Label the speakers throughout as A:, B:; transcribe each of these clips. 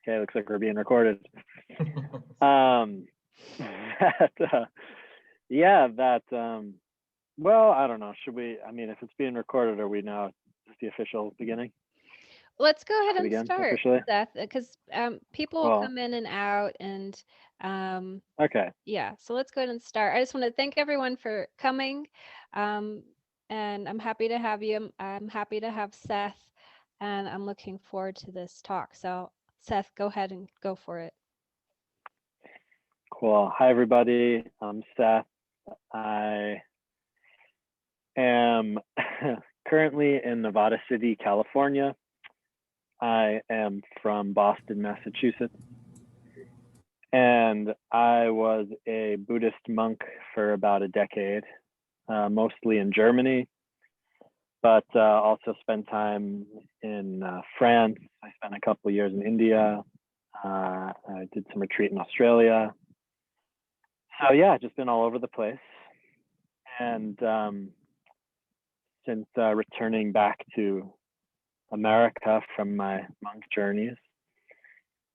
A: Okay, looks like we're being recorded. Well, I don't know. Should we, if it's being recorded, are we now the official beginning?
B: Let's go ahead and start,
A: officially?
B: Seth, because people will come in and out, and
A: okay.
B: Yeah, so let's go ahead and start. I just want to thank everyone for coming, and I'm happy to have you. I'm happy to have Seth, and I'm looking forward to this talk. So, Seth, go ahead and go for it.
A: Cool. Hi, everybody. I'm Seth. I am currently in Nevada City, California. I am from Boston, Massachusetts. And I was a Buddhist monk for about a decade, mostly in Germany, but also spent time in France. I spent a couple of years in India. I did some retreat in Australia. So yeah, just been all over the place. And since returning back to America from my monk journeys,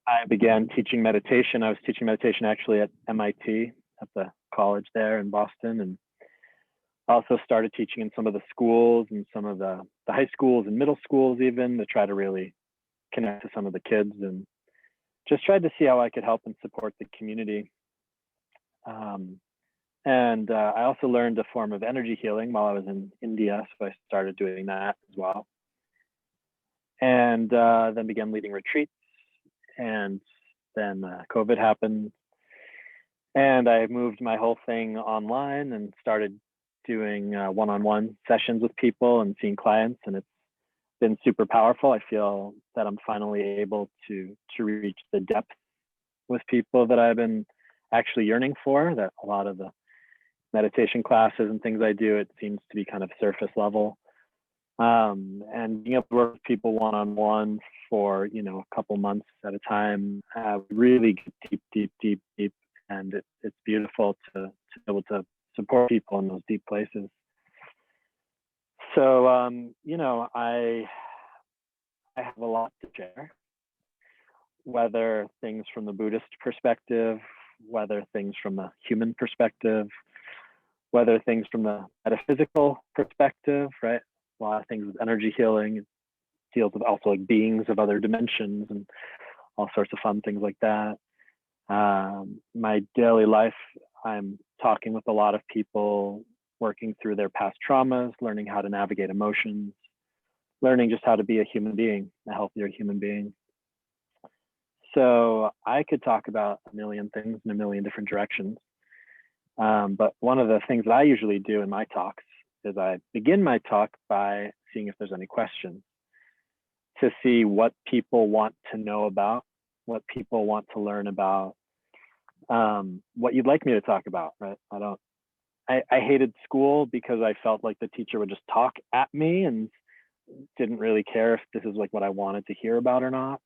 A: I began teaching meditation. I was teaching meditation actually at MIT, at the college there in Boston, and also started teaching in some of the schools and some of the high schools and middle schools even, to try to really connect to some of the kids, and just tried to see how I could help and support the community. And I also learned a form of energy healing while I was in India, so I started doing that as well. And then began leading retreats. And then COVID happened, and I moved my whole thing online and started doing one-on-one sessions with people and seeing clients, and it's been super powerful. I feel that I'm finally able to reach the depth with people that I've been actually yearning for. That a lot of the meditation classes and things I do, it seems to be kind of surface level. And being able to work with people one-on-one for, a couple months at a time, really deep, and it's beautiful to be able to support people in those deep places. So, I have a lot to share, whether things from the Buddhist perspective, whether things from the human perspective, whether things from the metaphysical perspective, right? A lot of things with energy healing, deals with also like beings of other dimensions and all sorts of fun things like that. My daily life, I'm talking with a lot of people, working through their past traumas, learning how to navigate emotions, learning just how to be a human being, a healthier human being. So I could talk about a million things in a million different directions. But one of the things that I usually do in my talks is I begin my talk by seeing if there's any questions, to see what people want to know about, what people want to learn about, what you'd like me to talk about, right? I hated school because I felt like the teacher would just talk at me and didn't really care if this is like what I wanted to hear about or not.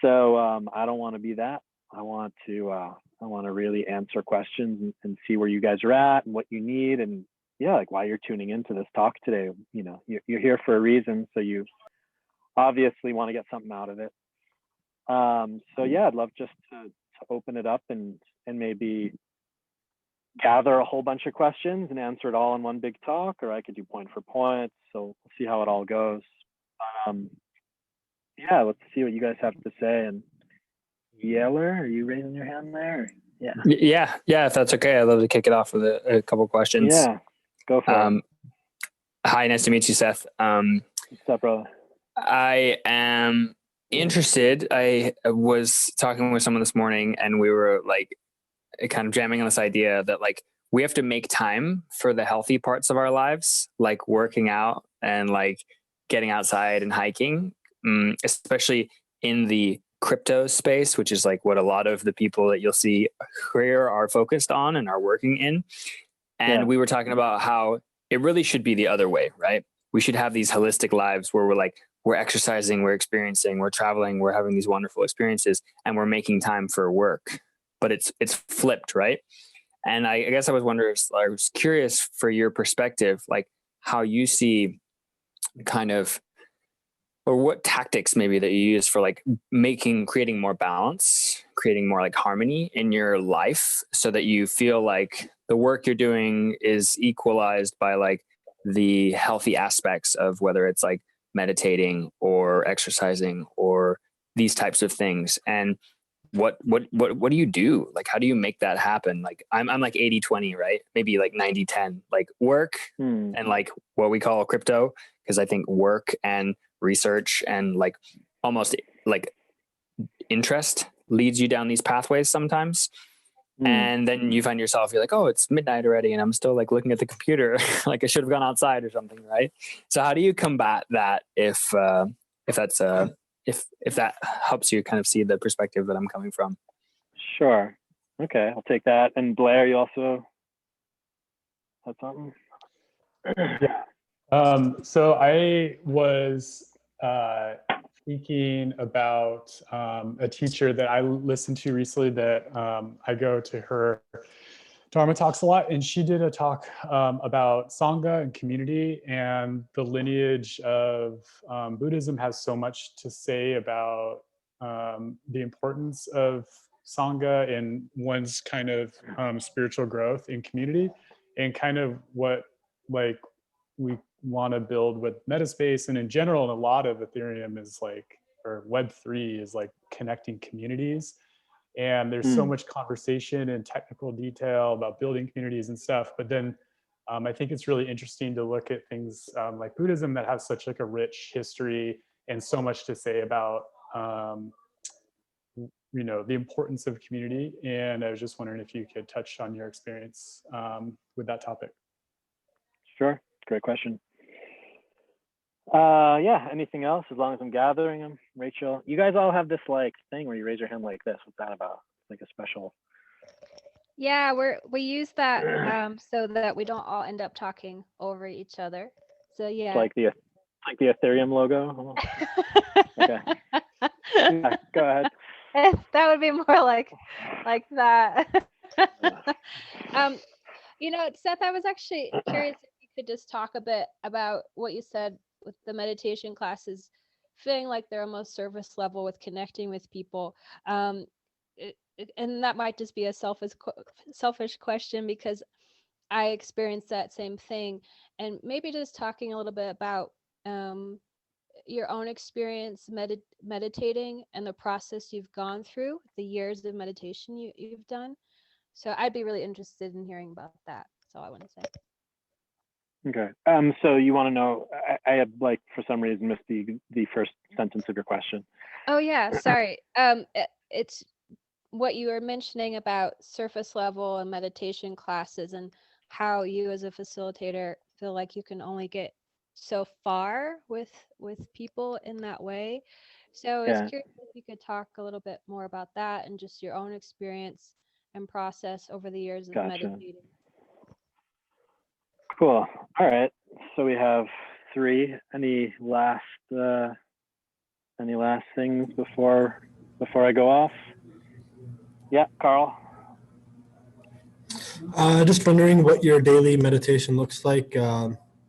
A: So I don't want to be that. I want to really answer questions and see where you guys are at and what you need, and like why you're tuning into this talk today. You're here for a reason, so you obviously want to get something out of it. So I'd love just to open it up and maybe gather a whole bunch of questions and answer it all in one big talk, or I could do point for point. So we'll see how it all goes. Let's see what you guys have to say. And Yeller, are you raising your hand there?
C: Yeah. If that's okay, I'd love to kick it off with a couple questions.
A: Yeah, go for it.
C: Hi, nice to meet you, Seth.
A: What's up, brother?
C: I am interested. I was talking with someone this morning, and we were like kind of jamming on this idea that like we have to make time for the healthy parts of our lives, like working out and like getting outside and hiking, especially in the crypto space, which is like what a lot of the people that you'll see here are focused on and are working in. And we were talking about how it really should be the other way, right? We should have these holistic lives where we're exercising, we're experiencing, we're traveling, we're having these wonderful experiences, and we're making time for work. But it's flipped, right? And I guess I was curious for your perspective, like how you see kind of or what tactics maybe that you use for like creating more balance, creating more like harmony in your life, so that you feel like the work you're doing is equalized by like the healthy aspects of whether it's like meditating or exercising or these types of things. And what do you do? Like, how do you make that happen? Like I'm like 80-20, right? Maybe like 90-10, like work and like what we call crypto. Cause I think work and research and like almost like interest leads you down these pathways sometimes. And then you find yourself, you're like, oh, it's midnight already and I'm still like looking at the computer. Like I should have gone outside or something, right? So how do you combat that if that's if that helps you kind of see the perspective that I'm coming from?
A: Sure. Okay, I'll take that. And Blair, you also had something?
D: Yeah. So I was thinking about a teacher that I listened to recently that I go to her Dharma talks a lot, and she did a talk about Sangha and community, and the lineage of Buddhism has so much to say about the importance of Sangha in one's kind of spiritual growth in community, and kind of what like we want to build with MetaSpace and in general, and a lot of Ethereum is like, or Web3 is like connecting communities. And there's so much conversation and technical detail about building communities and stuff. But then I think it's really interesting to look at things like Buddhism that have such like a rich history and so much to say about, you know, the importance of community. And I was just wondering if you could touch on your experience with that topic.
A: Sure, great question. Yeah, anything else? As long as I'm gathering them. Rachel, you guys all have this like thing where you raise your hand like this. What's that about? Like a special.
B: Yeah, we use that so that we don't all end up talking over each other. So yeah.
A: It's like the Ethereum logo. Okay. Yeah, go ahead.
B: That would be more like that. You know, Seth, I was actually curious if you could just talk a bit about what you said with the meditation classes, feeling like they're almost service level with connecting with people. And that might just be a selfish question because I experienced that same thing. And maybe just talking a little bit about your own experience meditating and the process you've gone through, the years of meditation you've done. So I'd be really interested in hearing about that. That's all I want to say.
A: Okay. So you want to know? I had like for some reason missed the first sentence of your question.
B: Oh yeah, sorry. It's what you were mentioning about surface level and meditation classes and how you as a facilitator feel like you can only get so far with people in that way. So I was curious if you could talk a little bit more about that and just your own experience and process over the years of meditating.
A: Cool. All right. So we have 3. Any last things before I go off? Yeah, Carl.
E: Just wondering what your daily meditation looks like,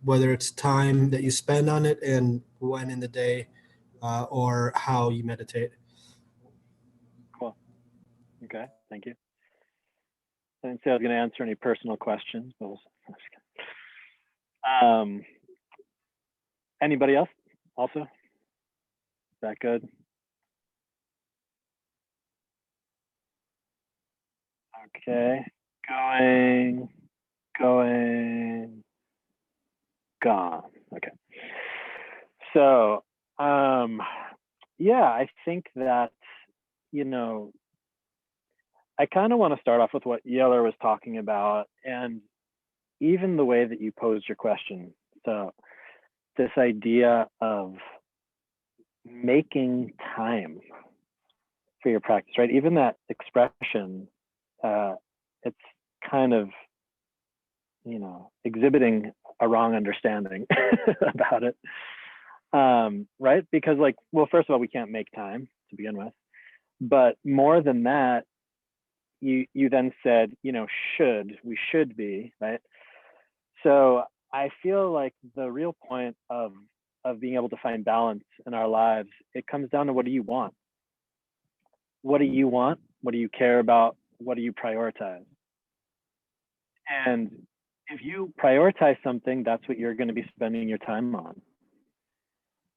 E: whether it's time that you spend on it and when in the day, or how you meditate.
A: Cool. Okay, thank you. I didn't say I was going to answer any personal questions, but anybody else also? Is that good? Okay, going, gone. Okay. So, yeah, I think that, you know, I kind of want to start off with what Yeller was talking about and even the way that you posed your question. So this idea of making time for your practice, right? Even that expression, it's kind of, you know, exhibiting a wrong understanding about it, right? Because like, well, first of all, we can't make time to begin with, but more than that, you then said, you know, we should be, right? So I feel like the real point of of being able to find balance in our lives, it comes down to, what do you want? What do you want? What do you care about? What do you prioritize? And if you prioritize something, that's what you're going to be spending your time on.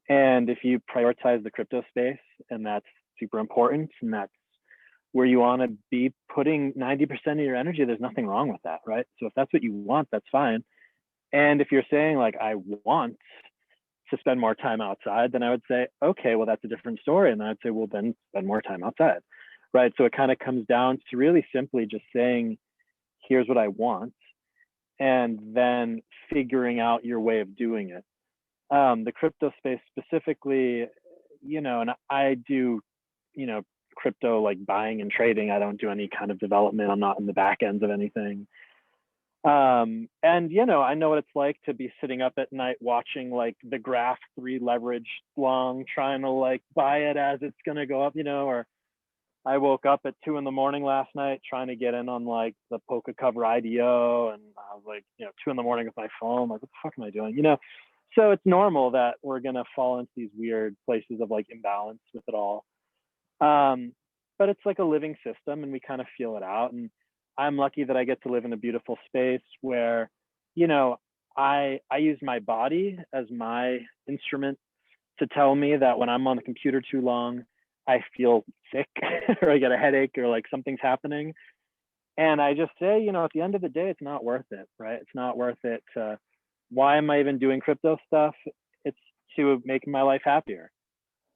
A: And if you prioritize the crypto space, and that's super important, and that's where you want to be putting 90% of your energy, there's nothing wrong with that, right? So if that's what you want, that's fine. And if you're saying like, I want to spend more time outside, then I would say, okay, well, that's a different story. And I'd say, well, then spend more time outside, right? So it kind of comes down to really simply just saying, here's what I want, and then figuring out your way of doing it. The crypto space specifically, and I do, crypto like buying and trading. I don't do any kind of development. I'm not in the back ends of anything. And I know what it's like to be sitting up at night watching like the graph 3 leverage long, trying to like buy it as it's gonna go up, or I woke up at 2 a.m. last night trying to get in on like the Polka cover IDO, and I was like, 2 a.m. with my phone, like, what the fuck am I doing? So it's normal that we're gonna fall into these weird places of like imbalance with it all. But it's like a living system, and we kind of feel it out. And I'm lucky that I get to live in a beautiful space where, I use my body as my instrument to tell me that when I'm on the computer too long, I feel sick or I get a headache or like something's happening. And I just say, at the end of the day, it's not worth it, right? It's not worth it. Why am I even doing crypto stuff? It's to make my life happier,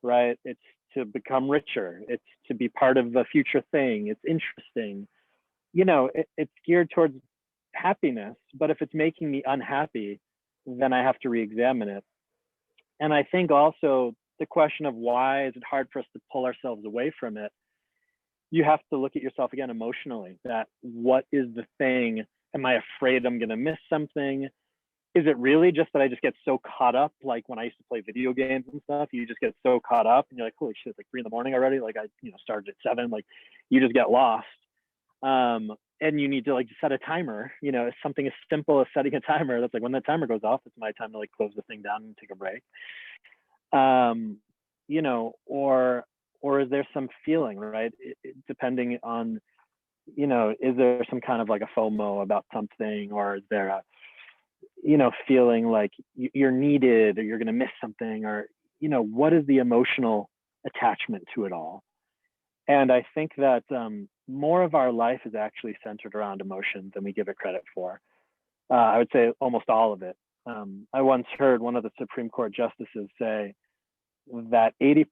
A: right? It's to become richer. It's to be part of a future thing. It's interesting. It's geared towards happiness, but if it's making me unhappy, then I have to re-examine it. And I think also the question of why is it hard for us to pull ourselves away from it, you have to look at yourself again emotionally, that what is the thing? Am I afraid I'm going to miss something? Is it really just that I just get so caught up? Like when I used to play video games and stuff, you just get so caught up and you're like, holy shit, it's like 3 a.m. already. Like I, started at 7, like you just get lost. And you need to like set a timer, something as simple as setting a timer. That's like when that timer goes off, it's my time to like close the thing down and take a break. Or is there some feeling, right? Depending on, is there some kind of like a FOMO about something, or is there a, feeling like you're needed or you're going to miss something, or, what is the emotional attachment to it all? And I think that more of our life is actually centered around emotion than we give it credit for. I would say almost all of it. I once heard one of the Supreme Court justices say that 80%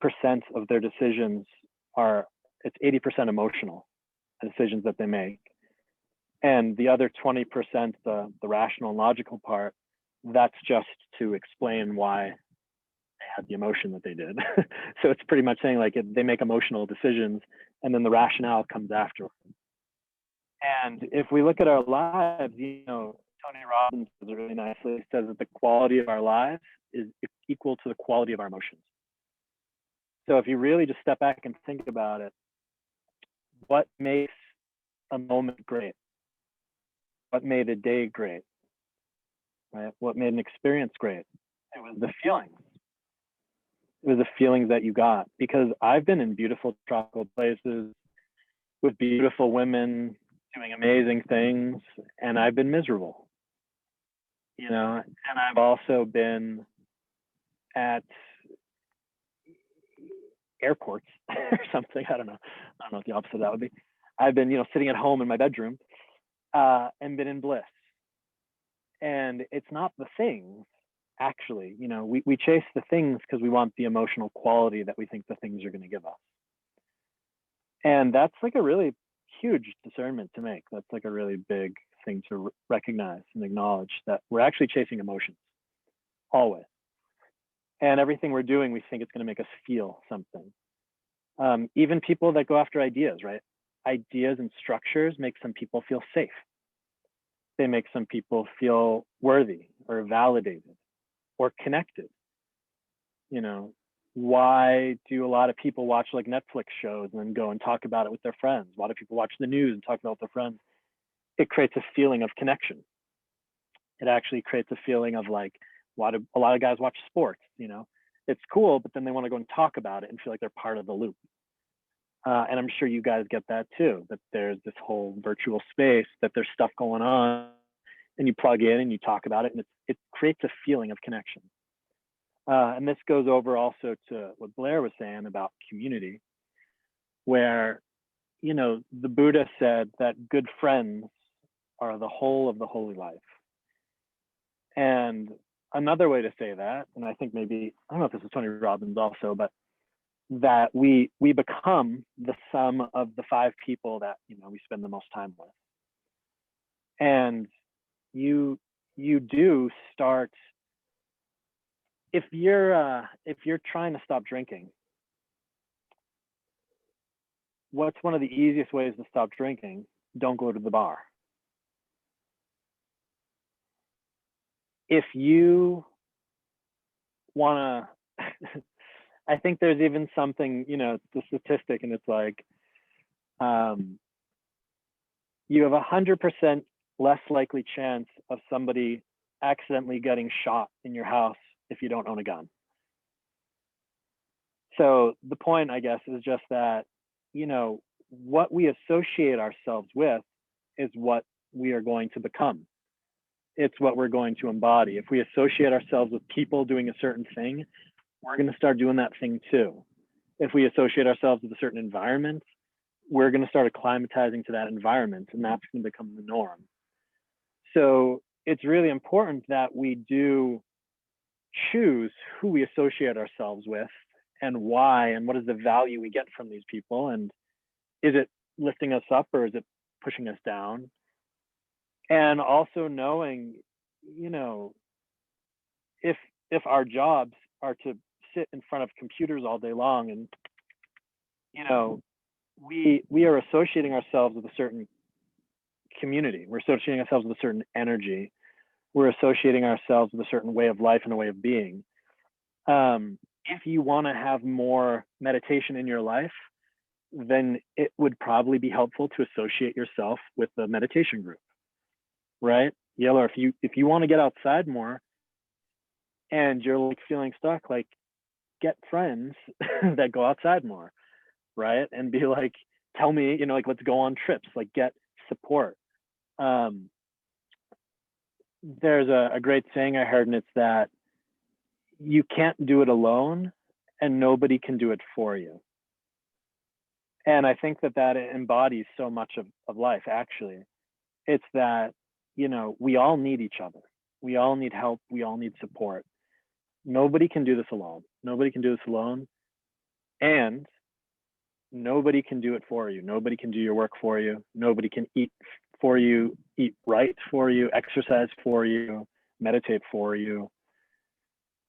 A: of their decisions it's 80% emotional, the decisions that they make. And the other 20%, the rational and logical part, that's just to explain why they had the emotion that they did. So it's pretty much saying like they make emotional decisions and then the rationale comes after. And if we look at our lives, Tony Robbins does it really nicely. He says that the quality of our lives is equal to the quality of our emotions. So if you really just step back and think about it, what makes a moment great? What made a day great? Right? What made an experience great? It was the feelings. It was the feelings that you got. Because I've been in beautiful tropical places with beautiful women doing amazing things, and I've been miserable. And I've also been at airports or something. I don't know what the opposite of that would be. I've been, sitting at home in my bedroom and been in bliss. And it's not the things, actually. We chase the things because we want the emotional quality that we think the things are going to give us. And that's like a really huge discernment to make. That's like a really big thing to recognize and acknowledge, that we're actually chasing emotions, always. And everything we're doing, we think it's going to make us feel something. Even people that go after ideas, right? Ideas and structures make some people feel safe. They make some people feel worthy or validated or connected. Why do a lot of people watch like Netflix shows and then go and talk about it with their friends? Why do people watch the news and talk about it with their friends? It creates a feeling of connection. It actually creates a feeling of like Why do a lot of guys watch sports? You know, it's cool, but then they want to go and talk about it and feel like they're part of the loop. And I'm sure you guys get that too, that there's this whole virtual space, that there's stuff going on, and you plug in and you talk about it, and it creates a feeling of connection. And this goes over also to what Blair was saying about community, where, you know, the Buddha said that good friends are the whole of the holy life. And another way to say that, and I think maybe, I don't know if this is Tony Robbins also, but that we become the sum of the 5 people that, you know, we spend the most time with. And you do start, if you're trying to stop drinking, what's one of the easiest ways to stop drinking? Don't go to the bar. If you want to, I think there's even something, you know, the statistic, and it's like, you have 100% less likely chance of somebody accidentally getting shot in your house if you don't own a gun. So the point, I guess, is just that, you know, what we associate ourselves with is what we are going to become. It's what we're going to embody. If we associate ourselves with people doing a certain thing, we're going to start doing that thing too. If we associate ourselves with a certain environment, we're going to start acclimatizing to that environment, and that's going to become the norm. So it's really important that we do choose who we associate ourselves with and why, and what is the value we get from these people, and is it lifting us up or is it pushing us down? And also knowing, you know, if our jobs are to sit in front of computers all day long, and, you know, we are associating ourselves with a certain community, we're associating ourselves with a certain energy, we're associating ourselves with a certain way of life and a way of being. If you want to have more meditation in your life, then it would probably be helpful to associate yourself with the meditation group, right? Or if you want to get outside more and you're like feeling stuck, like, get friends that go outside more, right? And be like, tell me, you know, like, let's go on trips, like, get support. There's a great saying I heard, and it's that you can't do it alone and nobody can do it for you. And I think that embodies so much of life, actually. It's that, you know, we all need each other. We all need help. We all need support. Nobody can do this alone. Nobody can do this alone. And nobody can do it for you. Nobody can do your work for you. Nobody can eat for you, eat right for you, exercise for you, meditate for you.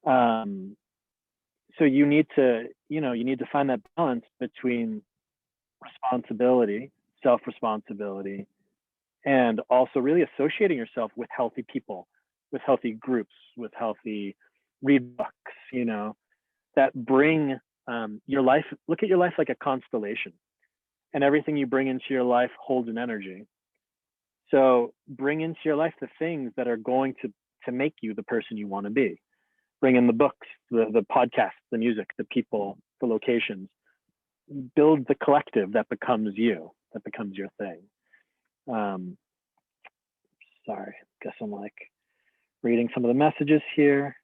A: So you need to find that balance between responsibility, self-responsibility, and also really associating yourself with healthy people, with healthy groups, with healthy read books, you know, that bring your life, look at your life like a constellation, and everything you bring into your life holds an energy. So bring into your life the things that are going to make you the person you want to be. Bring in the books, the podcasts, the music, the people, the locations. Build the collective that becomes you, that becomes your thing. Sorry, guess I'm like reading some of the messages here.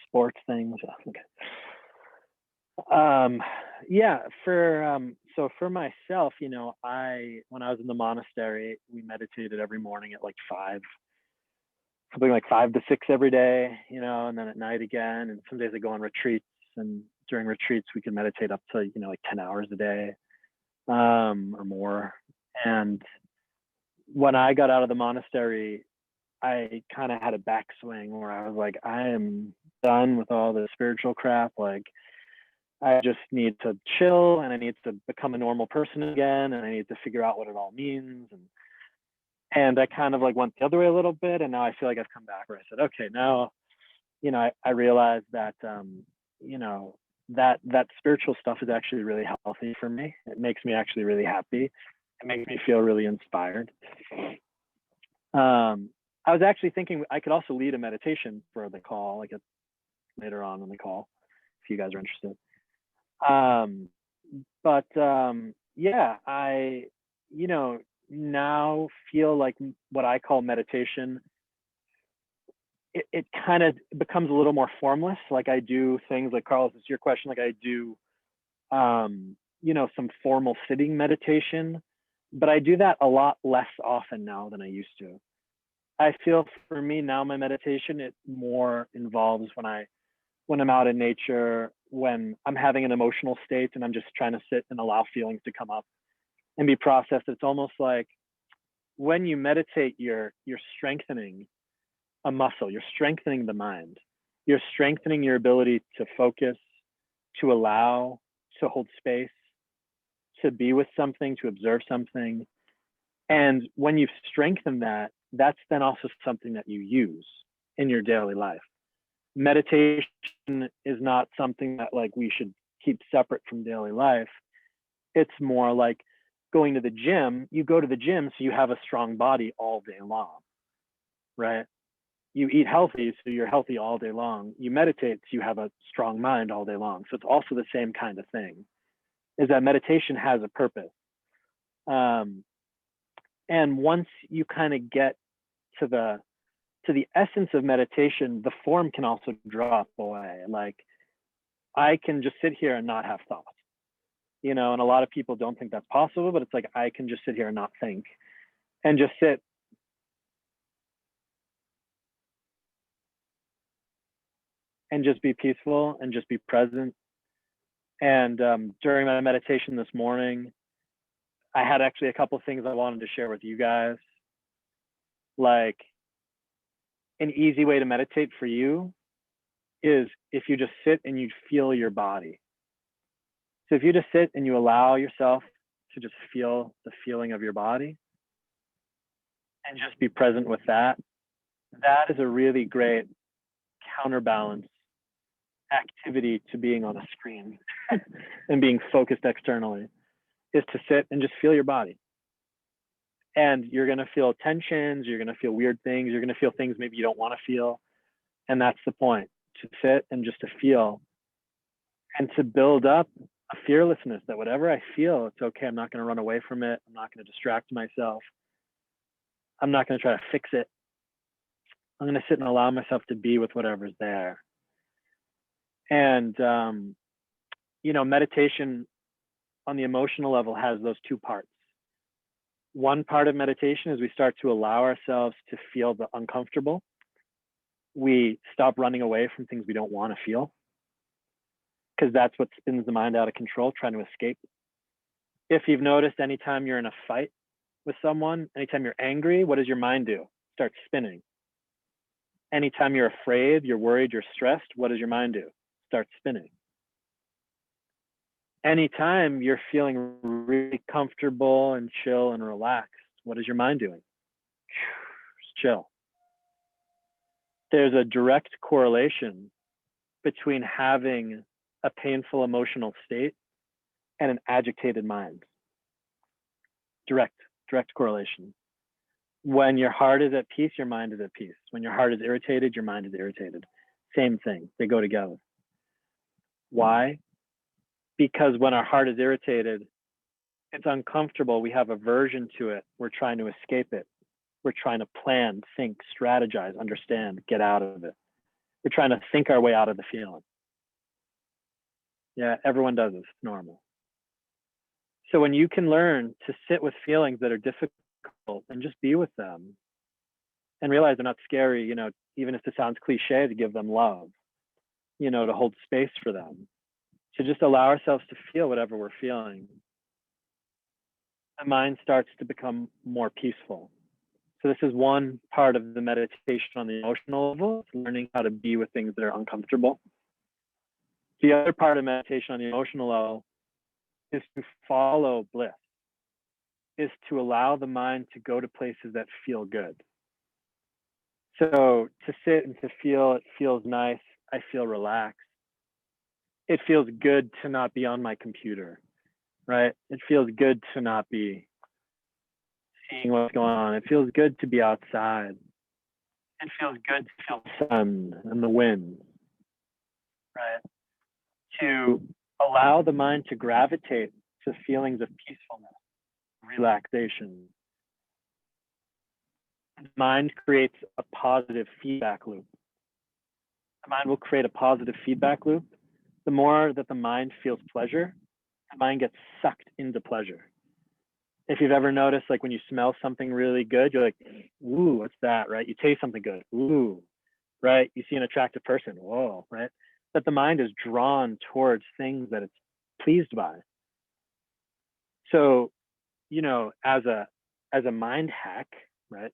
A: Sports things. Okay. Yeah, so for myself, you know, when I was in the monastery, we meditated every morning at like 5, something like 5 to 6 every day, you know, and then at night again. And some days I go on retreats, and during retreats we can meditate up to, you know, like 10 hours a day, or more. And when I got out of the monastery, I kind of had a backswing where I was like, I am done with all the spiritual crap. Like, I just need to chill, and I need to become a normal person again, and I need to figure out what it all means. And I kind of like went the other way a little bit, and now I feel like I've come back where I said, okay, now, you know, I realized that, you know, that spiritual stuff is actually really healthy for me. It makes me actually really happy. It makes me feel really inspired. I was actually thinking I could also lead a meditation for the call, like later on in the call, if you guys are interested. Yeah, I, now feel like what I call meditation, it kind of becomes a little more formless. Like I do things like, Carlos, it's your question, like I do, some formal sitting meditation, but I do that a lot less often now than I used to. I feel for me now, my meditation, it more involves when I'm out in nature, when I'm having an emotional state and I'm just trying to sit and allow feelings to come up and be processed. It's almost like when you meditate, you're strengthening a muscle, you're strengthening the mind, you're strengthening your ability to focus, to allow, to hold space, to be with something, to observe something. And when you've strengthened that, that's then also something that you use in your daily life. Meditation is not something that like we should keep separate from daily life. It's more like going to the gym. You go to the gym so you have a strong body all day long, right? You eat healthy so you're healthy all day long. You meditate so you have a strong mind all day long. So it's also the same kind of thing, is that meditation has a purpose. And once you kind of get to the essence of meditation, the form can also drop away. Like I can just sit here and not have thoughts, and a lot of people don't think that's possible, but it's like I can just sit here and not think and just sit. And just be peaceful and just be present. And during my meditation this morning, I had actually a couple of things I wanted to share with you guys. Like an easy way to meditate for you is if you just sit and you feel your body. So if you just sit and you allow yourself to just feel the feeling of your body and just be present with that, that is a really great counterbalance activity to being on a screen and being focused externally, is to sit and just feel your body. And you're going to feel tensions, you're going to feel weird things, you're going to feel things maybe you don't want to feel. And that's the point, to sit and just to feel and to build up a fearlessness that whatever I feel, it's okay. I'm not going to run away from it. I'm not going to distract myself. I'm not going to try to fix it. I'm going to sit and allow myself to be with whatever's there. And, meditation on the emotional level has those two parts. One part of meditation is we start to allow ourselves to feel the uncomfortable. We stop running away from things we don't want to feel, because that's what spins the mind out of control, trying to escape. If you've noticed, anytime you're in a fight with someone, anytime you're angry, what does your mind do? Start spinning. Anytime you're afraid, you're worried, you're stressed, what does your mind do? Start spinning. Anytime you're feeling really comfortable and chill and relaxed, what is your mind doing? Just chill. There's a direct correlation between having a painful emotional state and an agitated mind. Direct correlation. When your heart is at peace, your mind is at peace. When your heart is irritated, your mind is irritated. Same thing, they go together. Why? Because when our heart is irritated, it's uncomfortable. We have aversion to it. We're trying to escape it. We're trying to plan, think, strategize, understand, get out of it. We're trying to think our way out of the feeling. Yeah, everyone does this, it's normal. So when you can learn to sit with feelings that are difficult and just be with them and realize they're not scary, even if it sounds cliche, to give them love, to hold space for them, to just allow ourselves to feel whatever we're feeling, the mind starts to become more peaceful. So this is one part of the meditation on the emotional level, learning how to be with things that are uncomfortable. The other part of meditation on the emotional level is to follow bliss, is to allow the mind to go to places that feel good. So to sit and to feel, it feels nice, I feel relaxed. It feels good to not be on my computer, right? It feels good to not be seeing what's going on. It feels good to be outside. It feels good to feel the sun and the wind, right? To allow the mind to gravitate to feelings of peacefulness, relaxation. The mind creates a positive feedback loop. The mind will create a positive feedback loop. The more that the mind feels pleasure, the mind gets sucked into pleasure. If you've ever noticed, like when you smell something really good, you're like, ooh, what's that, right? You taste something good, ooh, right? You see an attractive person, whoa, right? That the mind is drawn towards things that it's pleased by. So, you know, as a mind hack, right?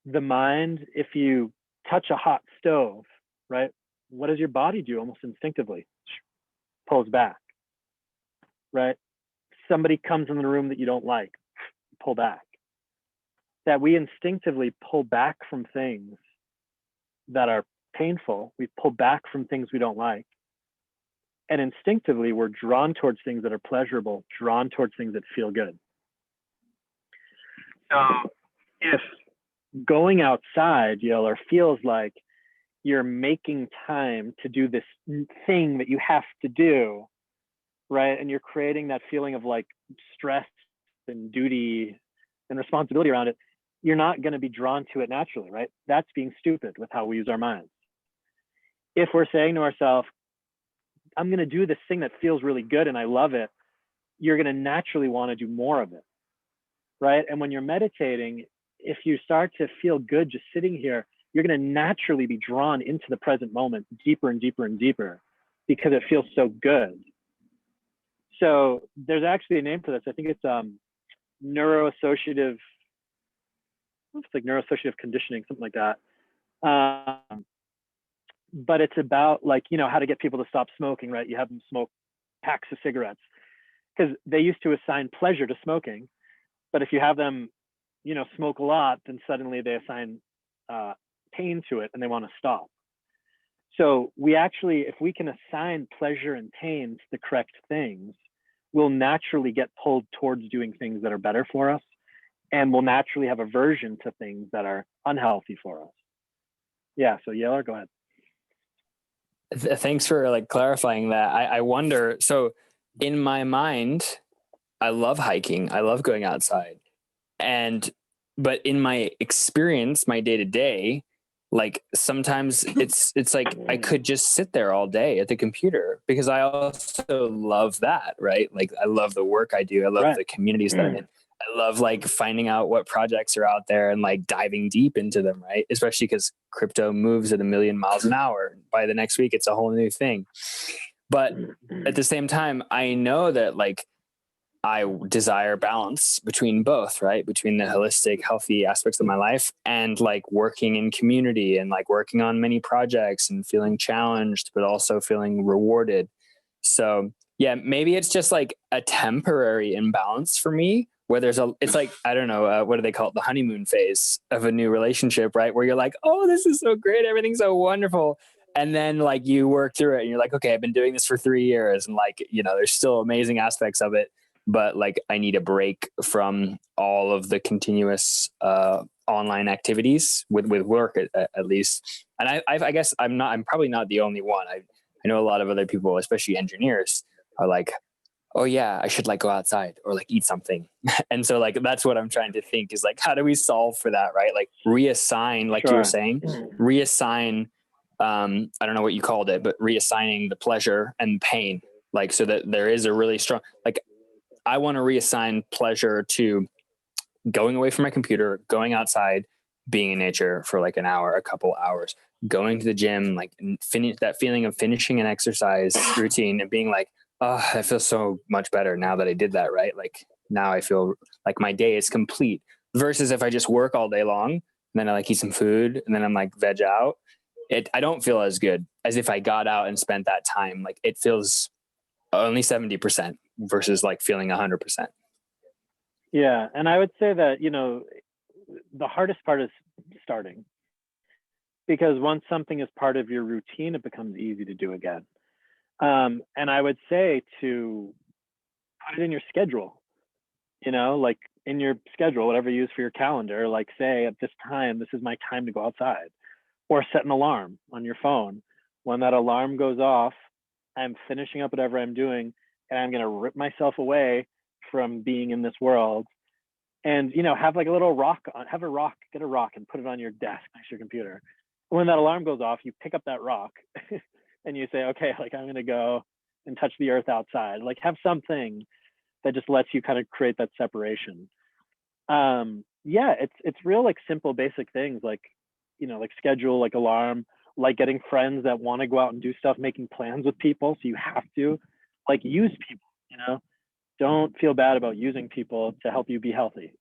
A: The mind, if you touch a hot stove, right? What does your body do almost instinctively? Pulls back, right? Somebody comes in the room that you don't like, pull back. That we instinctively pull back from things that are painful. We pull back from things we don't like. And instinctively, we're drawn towards things that are pleasurable, drawn towards things that feel good. So if going outside, Yeller, feels like you're making time to do this thing that you have to do, right? And you're creating that feeling of like stress and duty and responsibility around it, you're not going to be drawn to it naturally, right? That's being stupid with how we use our minds. If we're saying to ourselves, I'm going to do this thing that feels really good and I love it, you're going to naturally want to do more of it, right? And when you're meditating, if you start to feel good just sitting here, you're going to naturally be drawn into the present moment deeper and deeper and deeper because it feels so good. So there's actually a name for this. I think it's neuroassociative, it's like neuroassociative conditioning, something like that. But it's about like, you know, how to get people to stop smoking, right? You have them smoke packs of cigarettes because they used to assign pleasure to smoking. But if you have them, you know, smoke a lot, then suddenly they assign pain to it and they want to stop. So we actually, if we can assign pleasure and pain to the correct things, we'll naturally get pulled towards doing things that are better for us, and we'll naturally have aversion to things that are unhealthy for us. Yeah, so Yeller, go ahead.
C: Thanks for like clarifying that. I wonder, so in my mind, I love hiking. I love going outside. But in my experience, my day to day, like sometimes it's like I could just sit there all day at the computer because I also love that, right? Like I love the work I do. I love the communities that I'm in. I love like finding out what projects are out there and like diving deep into them, right? Especially because crypto moves at 1,000,000 miles an hour. By the next week, it's a whole new thing. But at the same time, I know that like I desire balance between both, right? Between the holistic, healthy aspects of my life and like working in community and like working on many projects and feeling challenged, but also feeling rewarded. So yeah, maybe it's just like a temporary imbalance for me where it's like, I don't know, what do they call it? The honeymoon phase of a new relationship, right? Where you're like, oh, this is so great. Everything's so wonderful. And then like you work through it and you're like, okay, I've been doing this for 3 years. And like, you know, there's still amazing aspects of it, but like I need a break from all of the continuous online activities with work at least. And I guess I'm probably not the only one. I know a lot of other people, especially engineers, are like, oh yeah, I should like go outside or like eat something. And so like, that's what I'm trying to think is like, how do we solve for that? Right? Like reassign, like you were saying, reassign, I don't know what you called it, but reassigning the pleasure and pain, like, so that there is a really strong, like, I want to reassign pleasure to going away from my computer, going outside, being in nature for like an hour, a couple hours, going to the gym, like finish that feeling of finishing an exercise routine and being like, oh, I feel so much better now that I did that. Right. Like now I feel like my day is complete versus if I just work all day long and then I like eat some food and then I'm like veg out. I don't feel as good as if I got out and spent that time. Like it feels only 70% versus like feeling 100%.
A: Yeah. And I would say that, you know, the hardest part is starting, because once something is part of your routine, it becomes easy to do again. And I would say to put it in your schedule, you know, like in your schedule, whatever you use for your calendar, like say at this time, this is my time to go outside, or set an alarm on your phone. When that alarm goes off, I'm finishing up whatever I'm doing, and I'm going to rip myself away from being in this world. And, you know, have like a little rock on, have a rock, get a rock and put it on your desk next to your computer. When that alarm goes off, you pick up that rock and you say, okay, like I'm going to go and touch the earth outside. Like have something that just lets you kind of create that separation. Yeah, it's real like simple, basic things like, you know, like schedule, like alarm, like getting friends that want to go out and do stuff, making plans with people. So you have to like use people, you know, don't feel bad about using people to help you be healthy.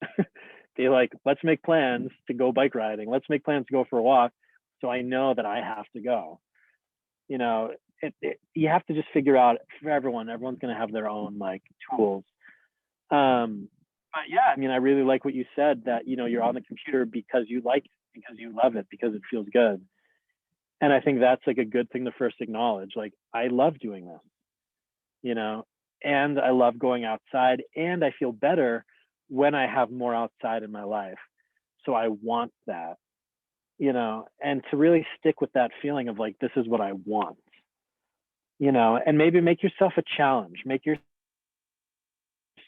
A: Be like, let's make plans to go bike riding. Let's make plans to go for a walk. So I know that I have to go. You know, you have to just figure out for everyone's going to have their own like tools. But yeah, I mean, I really like what you said that, you know, you're on the computer because you like it, because you love it, because it feels good. And I think that's like a good thing to first acknowledge. Like, I love doing this, you know, and I love going outside, and I feel better when I have more outside in my life. So I want that, you know, and to really stick with that feeling of like, this is what I want, you know, and maybe make yourself a challenge, make yourself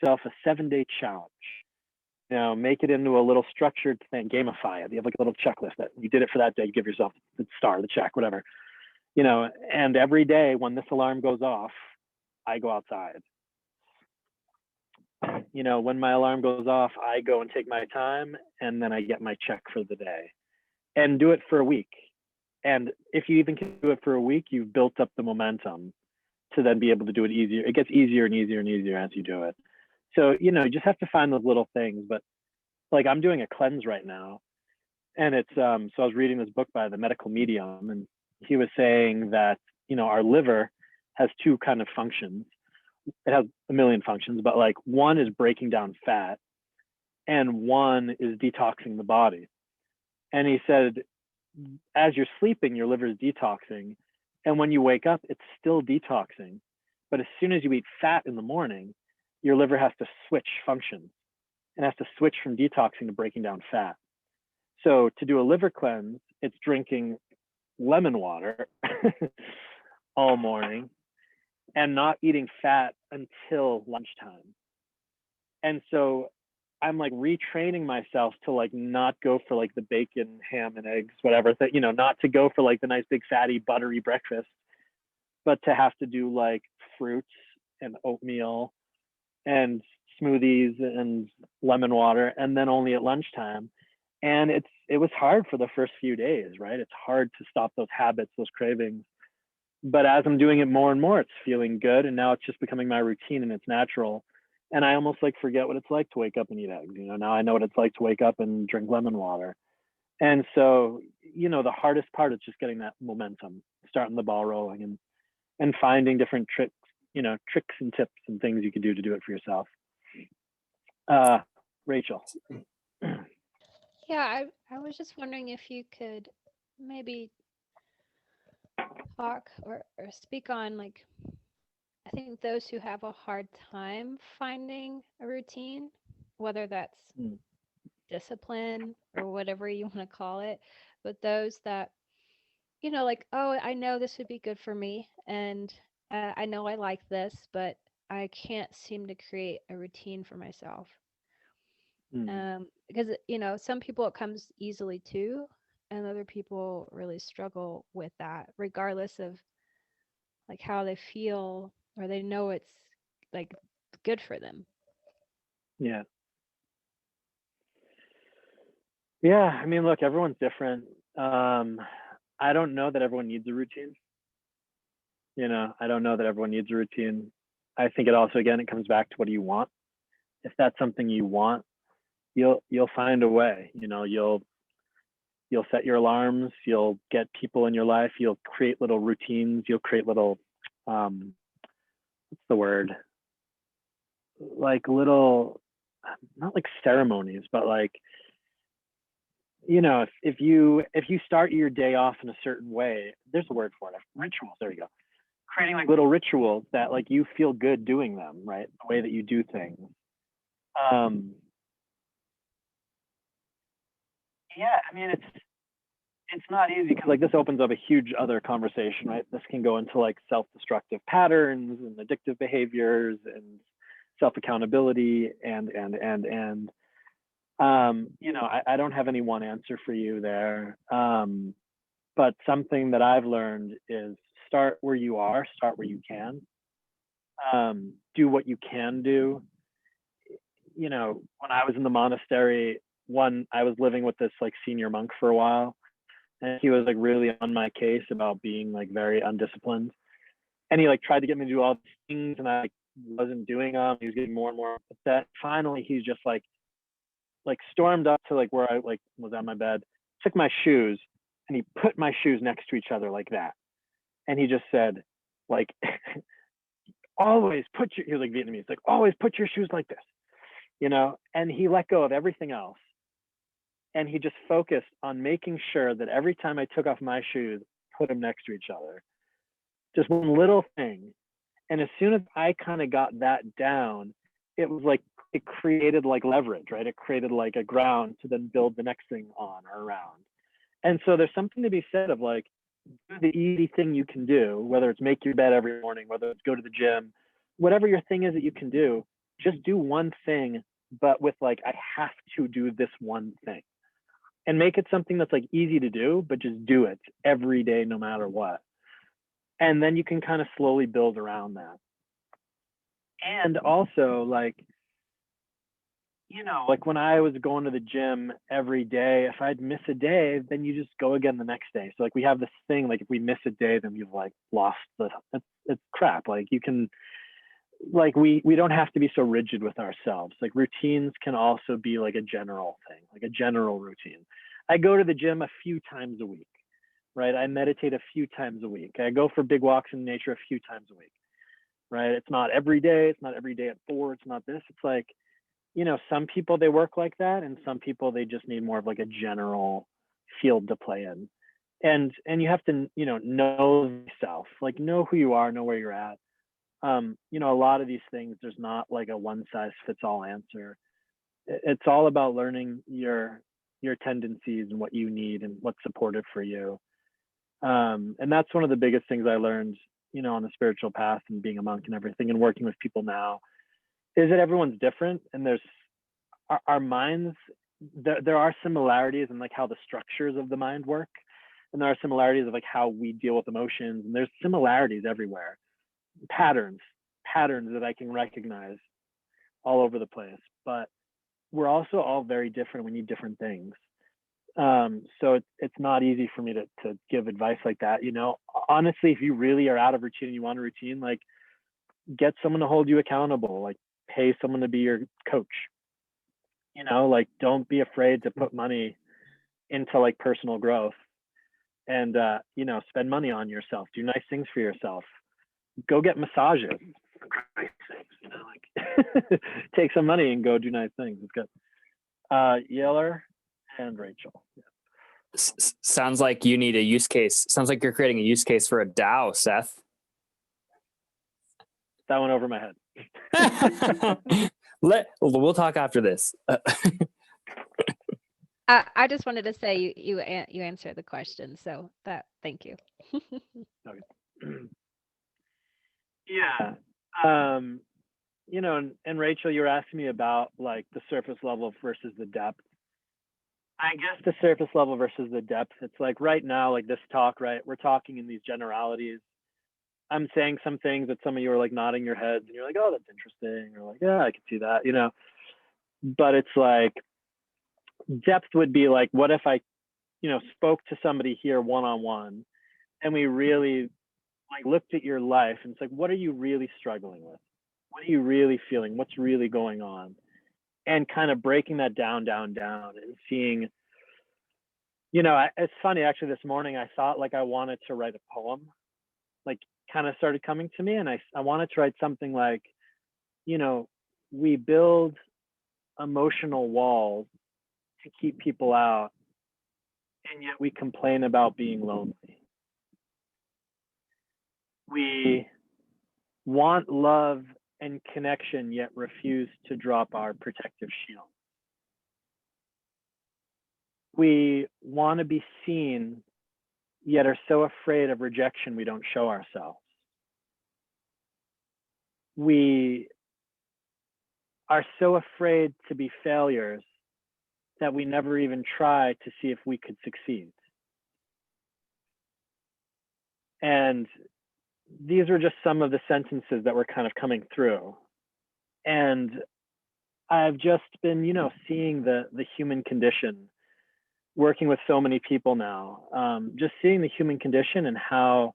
A: a 7-day challenge, you know, make it into a little structured thing, gamify it. You have like a little checklist that you did it for that day, you give yourself the star, the check, whatever, you know, and every day when this alarm goes off, I go outside. You know, when my alarm goes off, I go and take my time, and then I get my check for the day, and do it for a week. And if you even can do it for a week, you've built up the momentum to then be able to do it easier. It gets easier and easier and easier as you do it. So, you know, you just have to find those little things. But like I'm doing a cleanse right now, and it's so I was reading this book by the medical medium, and he was saying that, you know, our liver has two kind of functions. It has a million functions, but like one is breaking down fat and one is detoxing the body. And he said, as you're sleeping, your liver is detoxing. And when you wake up, it's still detoxing. But as soon as you eat fat in the morning, your liver has to switch functions and has to switch from detoxing to breaking down fat. So to do a liver cleanse, it's drinking lemon water all morning and not eating fat until lunchtime. And so I'm like retraining myself to like not go for like the bacon, ham and eggs, whatever, you know, not to go for like the nice big fatty buttery breakfast, but to have to do like fruits and oatmeal and smoothies and lemon water, and then only at lunchtime. And it was hard for the first few days, right? It's hard to stop those habits, those cravings. But as I'm doing it more and more, it's feeling good. And now it's just becoming my routine and it's natural. And I almost like forget what it's like to wake up and eat eggs. You know, now I know what it's like to wake up and drink lemon water. And so, you know, the hardest part is just getting that momentum, starting the ball rolling and finding different tricks, you know, tricks and tips and things you can do to do it for yourself. Rachel.
B: Yeah, I was just wondering if you could maybe talk or speak on like, I think those who have a hard time finding a routine, whether that's discipline or whatever you want to call it, but those that, you know, like, oh, I know this would be good for me, and I know I like this, but I can't seem to create a routine for myself. Because, you know, some people it comes easily too, and other people really struggle with that, regardless of like how they feel or they know it's like good for them.
A: Yeah. Yeah, I mean, look, everyone's different. I don't know that everyone needs a routine. You know, I don't know that everyone needs a routine. I think it also, again, it comes back to what do you want. If that's something you want, you'll find a way. You know, you'll set your alarms, you'll get people in your life, you'll create little routines, you'll create little what's the word? Like little, not like ceremonies, but like, you know, if you start your day off in a certain way, there's a word for it, rituals, there you go. Creating like little rituals that like you feel good doing them, right? The way that you do things. yeah, I mean, it's not easy because like this opens up a huge other conversation, right? This can go into like self-destructive patterns and addictive behaviors and self-accountability and you know, I don't have any one answer for you there. But something that I've learned is start where you are, start where you can. Do what you can do. You know, when I was in the monastery, I was living with this like senior monk for a while, and he was like really on my case about being like very undisciplined. And he like tried to get me to do all these things, and I like, wasn't doing them. He was getting more and more upset. Finally, he's just like stormed up to like where I like was on my bed, took my shoes, and he put my shoes next to each other like that. And he just said, like, always put your, he was like Vietnamese, like always put your shoes like this, you know. And he let go of everything else, and he just focused on making sure that every time I took off my shoes, put them next to each other. Just one little thing. And as soon as I kind of got that down, it was like it created like leverage, right? It created like a ground to then build the next thing on or around. And so there's something to be said of like, do the easy thing you can do, whether it's make your bed every morning, whether it's go to the gym, whatever your thing is that you can do, just do one thing, but with like, I have to do this one thing. And make it something that's like easy to do, but just do it every day, no matter what. And then you can kind of slowly build around that. And also like, you know, like when I was going to the gym every day, if I'd miss a day, then you just go again the next day. So like we have this thing, like if we miss a day, then we've like lost it's crap. Like you can, like we don't have to be so rigid with ourselves. Like routines can also be like a general thing, like a general routine. I go to the gym a few times a week, right? I meditate a few times a week. I go for big walks in nature a few times a week, right? It's not every day. It's not every day at 4. It's not this. It's like, you know, some people they work like that, and some people they just need more of like a general field to play in. And you have to, you know yourself, like know who you are, know where you're at. You know, a lot of these things, there's not like a one size fits all answer. It's all about learning your tendencies and what you need and what's supportive for you. And that's one of the biggest things I learned, you know, on the spiritual path and being a monk and everything and working with people now, is that everyone's different, and there's our minds, there are similarities in like how the structures of the mind work, and there are similarities of like how we deal with emotions, and there's similarities everywhere, patterns that I can recognize all over the place. But we're also all very different. We need different things. So it's not easy for me to give advice like that. You know, honestly, if you really are out of routine and you want a routine, like get someone to hold you accountable, like pay someone to be your coach. You know, like don't be afraid to put money into like personal growth, and you know, spend money on yourself, do nice things for yourself, go get massages, you know, like take some money and go do nice things. It's good. Yeller and Rachel. Yeah.
C: Sounds like you need a use case. Sounds like you're creating a use case for a DAO, Seth.
A: That went over my head.
C: We'll talk after this.
B: I just wanted to say you answered the question, so thank you.
A: Okay. Yeah. You know, and Rachel, you were asking me about like the surface level versus the depth. I guess the surface level versus the depth, it's like right now, like this talk, right? We're talking in these generalities. I'm saying some things that some of you are like nodding your heads and you're like, oh, that's interesting. Or like, yeah, I can see that, you know. But it's like depth would be like, what if I, you know, spoke to somebody here one-on-one, and we really like looked at your life, and it's like, what are you really struggling with? What are you really feeling? What's really going on? And kind of breaking that down and seeing, you know, it's funny, actually, this morning, I thought like I wanted to write a poem, like kind of started coming to me. And I wanted to write something like, you know, we build emotional walls to keep people out, and yet we complain about being lonely. We want love and connection, yet refuse to drop our protective shield. We want to be seen, yet are so afraid of rejection we don't show ourselves. We are so afraid to be failures that we never even try to see if we could succeed. And these were just some of the sentences that were kind of coming through. And I've just been, seeing the human condition, working with so many people now, just seeing the human condition and how,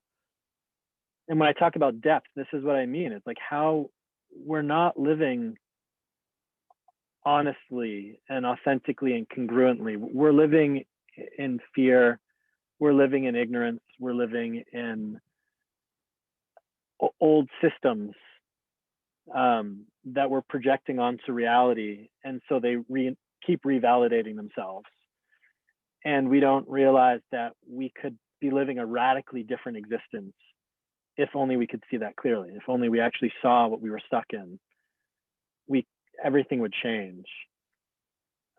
A: and when I talk about depth, this is what I mean. It's like how we're not living honestly and authentically and congruently. We're living in fear. We're living in ignorance. We're living in old systems that we're projecting onto reality. And so they keep revalidating themselves. And we don't realize that we could be living a radically different existence if only we could see that clearly. If only we actually saw what we were stuck in, everything would change.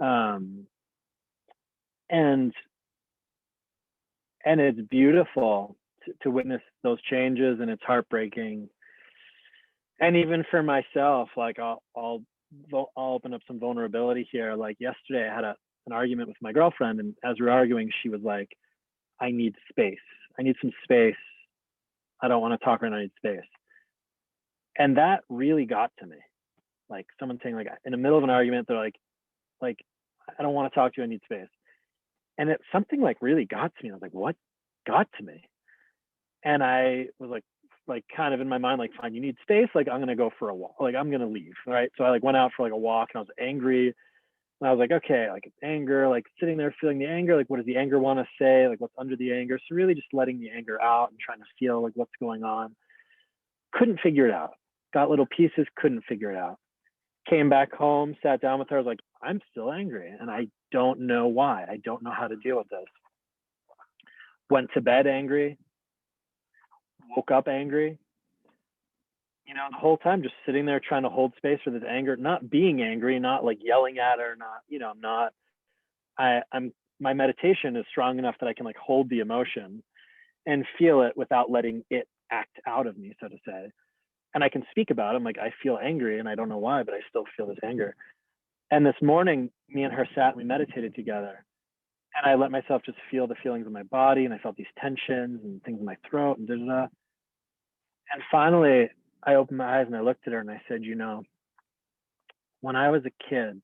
A: And it's beautiful to witness those changes, and it's heartbreaking. And even for myself, like I'll open up some vulnerability here. Like yesterday, I had an argument with my girlfriend, and as we were arguing, she was like, "I need space. I need some space. I don't want to talk right now. I need space." And that really got to me. Like someone saying, like in the middle of an argument, they're like, "I don't want to talk to you. I need space." And it's something like really got to me. I was like, "What got to me?" And I was like kind of in my mind, like, "Fine, you need space. Like, I'm gonna go for a walk. Like, I'm gonna leave." Right. So I like went out for like a walk, and I was angry. And I was like, okay, like it's anger, like sitting there feeling the anger. Like, what does the anger want to say? Like, what's under the anger? So really just letting the anger out and trying to feel like what's going on. Couldn't figure it out. Got little pieces, couldn't figure it out. Came back home, sat down with her. I was like, I'm still angry, and I don't know why. I don't know how to deal with this. Went to bed angry, woke up angry. The whole time just sitting there trying to hold space for this anger, not being angry, not like yelling at her, not, I'm not, my meditation is strong enough that I can like hold the emotion and feel it without letting it act out of me, so to say. And I can speak about it. I'm like, I feel angry and I don't know why, but I still feel this anger. And this morning, me and her sat and we meditated together. And I let myself just feel the feelings in my body, and I felt these tensions and things in my throat and da-da-da. And finally, I opened my eyes and I looked at her and I said, when I was a kid,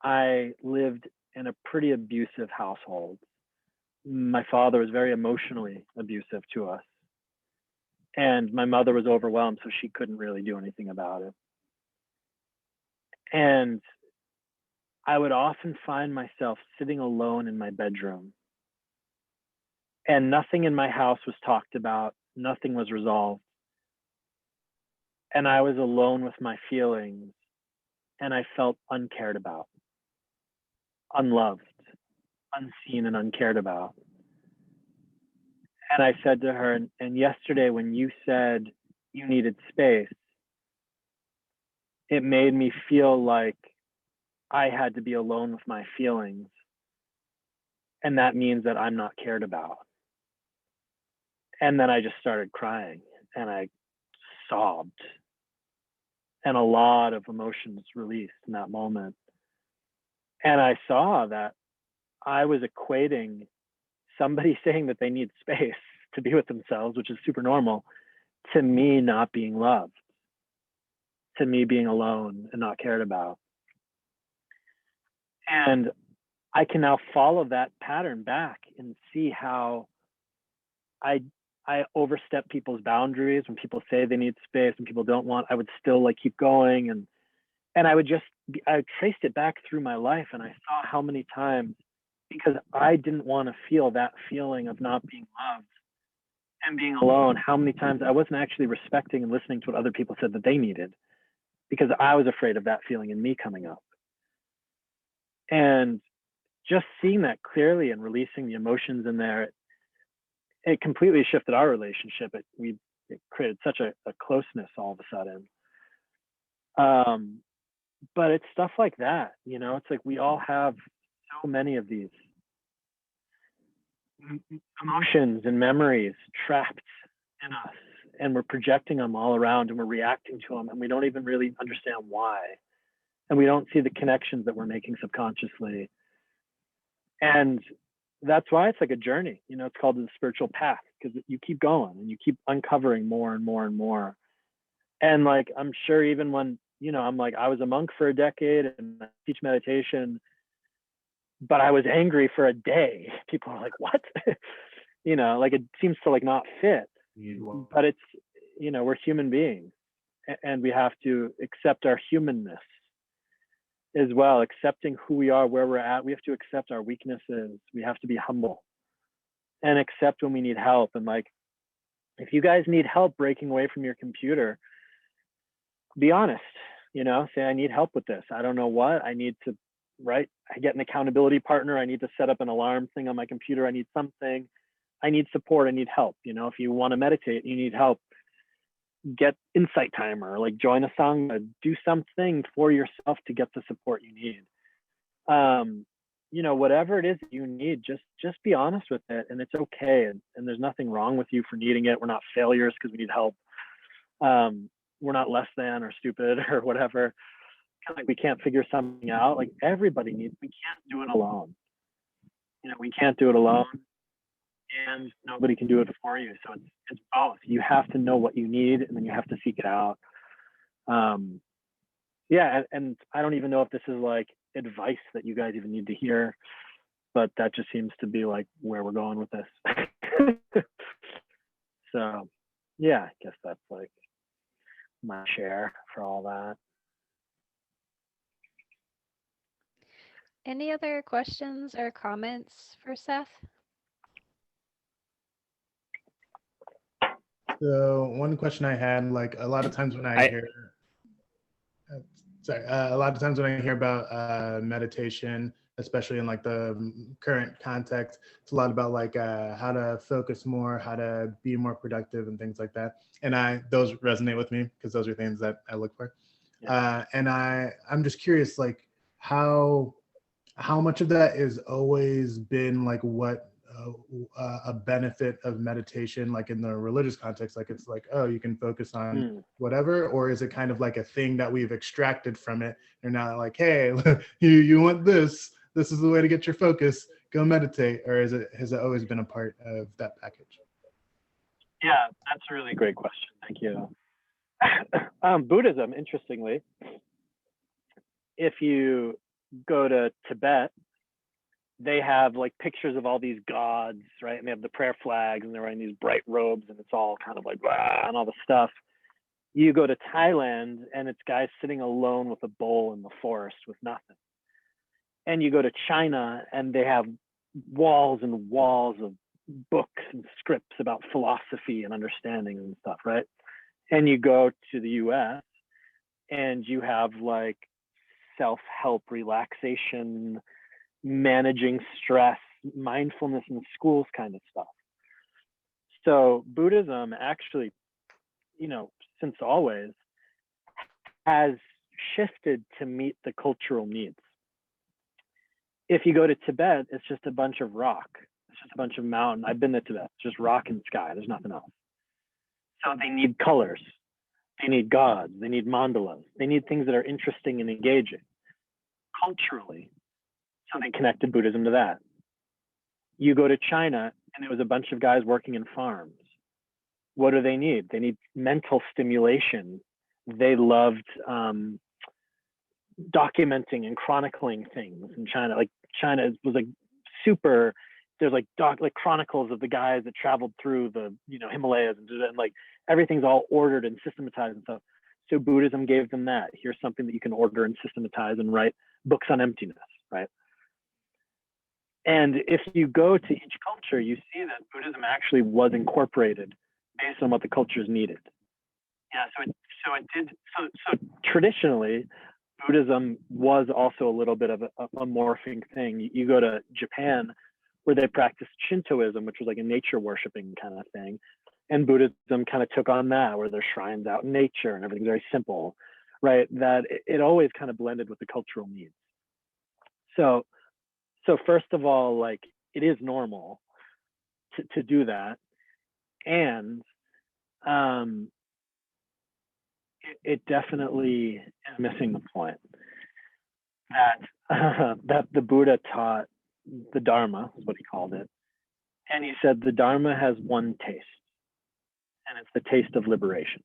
A: I lived in a pretty abusive household. My father was very emotionally abusive to us. And my mother was overwhelmed, so she couldn't really do anything about it. And I would often find myself sitting alone in my bedroom, and nothing in my house was talked about, nothing was resolved. And I was alone with my feelings, and I felt uncared about, unloved, unseen, and uncared about. And I said to her, and yesterday when you said you needed space, it made me feel like I had to be alone with my feelings. And that means that I'm not cared about. And then I just started crying and I sobbed. And a lot of emotions released in that moment. And I saw that I was equating somebody saying that they need space to be with themselves, which is super normal, to me not being loved, to me being alone and not cared about. And I can now follow that pattern back and see how I overstep people's boundaries. When people say they need space and people don't want, I would still like keep going. And I traced it back through my life, and I saw how many times, because I didn't want to feel that feeling of not being loved and being alone, how many times I wasn't actually respecting and listening to what other people said that they needed, because I was afraid of that feeling in me coming up. And just seeing that clearly and releasing the emotions in there, it completely shifted our relationship. It created such a closeness all of a sudden. But it's stuff like that, it's like we all have so many of these emotions and memories trapped in us, and we're projecting them all around, and we're reacting to them, and we don't even really understand why, and we don't see the connections that we're making subconsciously. And that's why it's like a journey, you know, it's called the spiritual path, because you keep going and you keep uncovering more and more and more. And like, I'm sure even when, you know, I'm like, I was a monk for a decade and I teach meditation, but I was angry for a day. People are like, what? You know, like it seems to like not fit, but it's, you know, we're human beings, and we have to accept our humanness as well, accepting who we are, where we're at. We have to accept our weaknesses. We have to be humble and accept when we need help. And like, if you guys need help breaking away from your computer, be honest, you know, say, I need help with this. I don't know what I need to, right? I get an accountability partner. I need to set up an alarm thing on my computer. I need something. I need support. I need help. You know, if you want to meditate, you need help, get insight timer, like join a sangha, do something for yourself to get the support you need. You know, whatever it is that you need, just be honest with it, and it's okay. And there's nothing wrong with you for needing it. We're not failures because we need help. We're not less than or stupid or whatever. Kind of like we can't figure something out. Like everybody needs, we can't do it alone. You know, we can't do it alone, and nobody can do it for you. So it's both. You have to know what you need, and then you have to seek it out. Yeah, and I don't even know if this is like advice that you guys even need to hear, but that just seems to be like where we're going with this. So yeah, I guess that's like my share for all that.
B: Any other questions or comments for Seth?
F: So one question I had, like a lot of times when I hear, a lot of times when I hear about meditation, especially in like the current context, it's a lot about like how to focus more, how to be more productive and things like that. And those resonate with me because those are things that I look for. Yeah. And I'm just curious, like how much of that has always been like what a benefit of meditation, like in the religious context, like it's like, oh, you can focus on whatever, or is it kind of like a thing that we've extracted from it? They're not like, hey, you want this is the way to get your focus, go meditate, or has it always been a part of that package?
A: Yeah, that's a really great question. Thank you. Buddhism, interestingly, if you go to Tibet, they have like pictures of all these gods, right? And they have the prayer flags, and they're wearing these bright robes, and it's all kind of like, rah, and all the stuff. You go to Thailand, and it's guys sitting alone with a bowl in the forest with nothing. And you go to China, and they have walls and walls of books and scripts about philosophy and understanding and stuff, right? And you go to the US, and you have like self-help, relaxation, managing stress, mindfulness in schools kind of stuff. So Buddhism actually, you know, since always has shifted to meet the cultural needs. If you go to Tibet, it's just a bunch of rock. It's just a bunch of mountain. I've been to Tibet. It's just rock and sky. There's nothing else. So they need colors. They need gods. They need mandalas. They need things that are interesting and engaging culturally. So they connected Buddhism to that. You go to China, and it was a bunch of guys working in farms. What do they need? They need mental stimulation. They loved documenting and chronicling things in China. Like China was like super. There's like chronicles of the guys that traveled through the Himalayas and like everything's all ordered and systematized and stuff. So Buddhism gave them that. Here's something that you can order and systematize and write books on emptiness, right? And if you go to each culture, you see that Buddhism actually was incorporated based on what the cultures needed. Yeah, so traditionally, Buddhism was also a little bit of a morphing thing. You go to Japan, where they practiced Shintoism, which was like a nature worshiping kind of thing. And Buddhism kind of took on that, where there's shrines out in nature and everything's very simple, right? That it always kind of blended with the cultural needs. So So first of all, like, it is normal to do that. And it definitely is missing the point that that the Buddha taught the Dharma, is what he called it. And he said the Dharma has one taste, and it's the taste of liberation.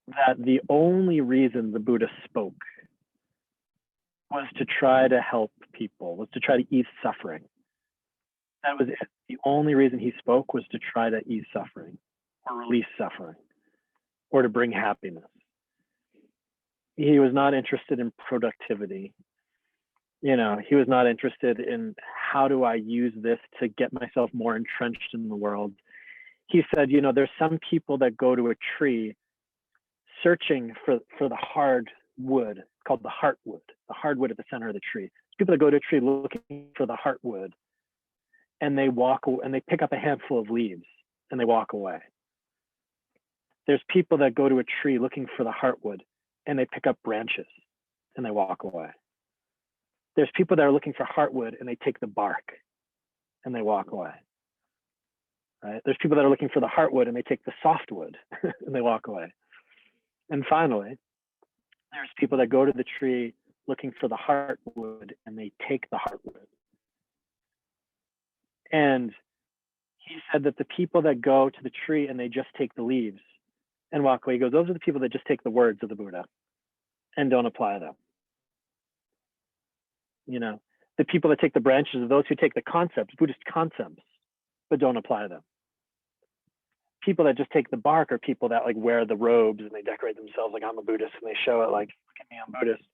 A: That the only reason the Buddha spoke was to try to help people, was to try to ease suffering. That was it. The only reason he spoke was to try to ease suffering or release suffering or to bring happiness. He was not interested in productivity. You know, he was not interested in how do I use this to get myself more entrenched in the world. He said, you know, there's some people that go to a tree searching for the hard wood, called the heartwood, the hardwood at the center of the tree. People that go to a tree looking for the heartwood, and they walk and they pick up a handful of leaves and they walk away. There's people that go to a tree looking for the heartwood and they pick up branches and they walk away. There's people that are looking for heartwood and they take the bark and they walk away. Right? There's people that are looking for the heartwood and they take the softwood and they walk away. And finally, there's people that go to the tree looking for the heartwood and they take the heartwood. And he said that the people that go to the tree and they just take the leaves and walk away, he goes, those are the people that just take the words of the Buddha and don't apply them. You know, the people that take the branches are those who take the concepts, Buddhist concepts, but don't apply them. People that just take the bark are people that like wear the robes and they decorate themselves like I'm a Buddhist and they show it like, look at me, I'm Buddhist,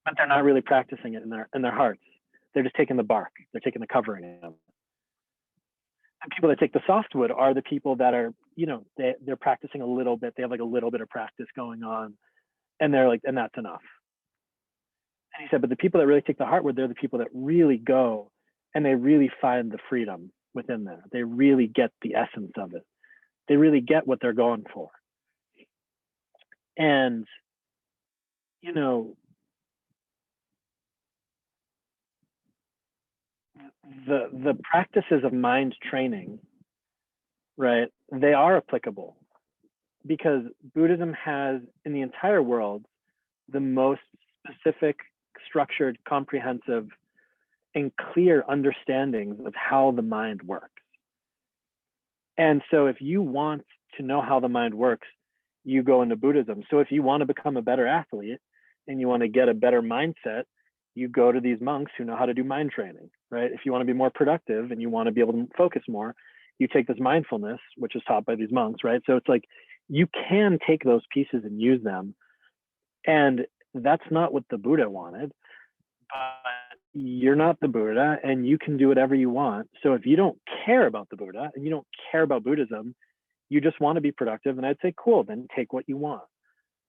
A: but they're not really practicing it in their hearts. They're just taking the bark. They're taking the covering of it. And people that take the softwood are the people that are, you know, they're practicing a little bit. They have like a little bit of practice going on, and they're like, and that's enough. And he said, but the people that really take the heartwood, they're the people that really go and they really find the freedom within there. They really get the essence of it. They really get what they're going for. And, you know, the practices of mind training, right, they are applicable because Buddhism has in the entire world the most specific, structured, comprehensive, and clear understandings of how the mind works. And so if you want to know how the mind works, you go into Buddhism. So if you want to become a better athlete and you want to get a better mindset, you go to these monks who know how to do mind training, right? If you want to be more productive and you want to be able to focus more, you take this mindfulness, which is taught by these monks, right? So it's like you can take those pieces and use them. And that's not what the Buddha wanted, but you're not the Buddha and you can do whatever you want. So if you don't care about the Buddha and you don't care about Buddhism, you just want to be productive, and I'd say, cool, then take what you want.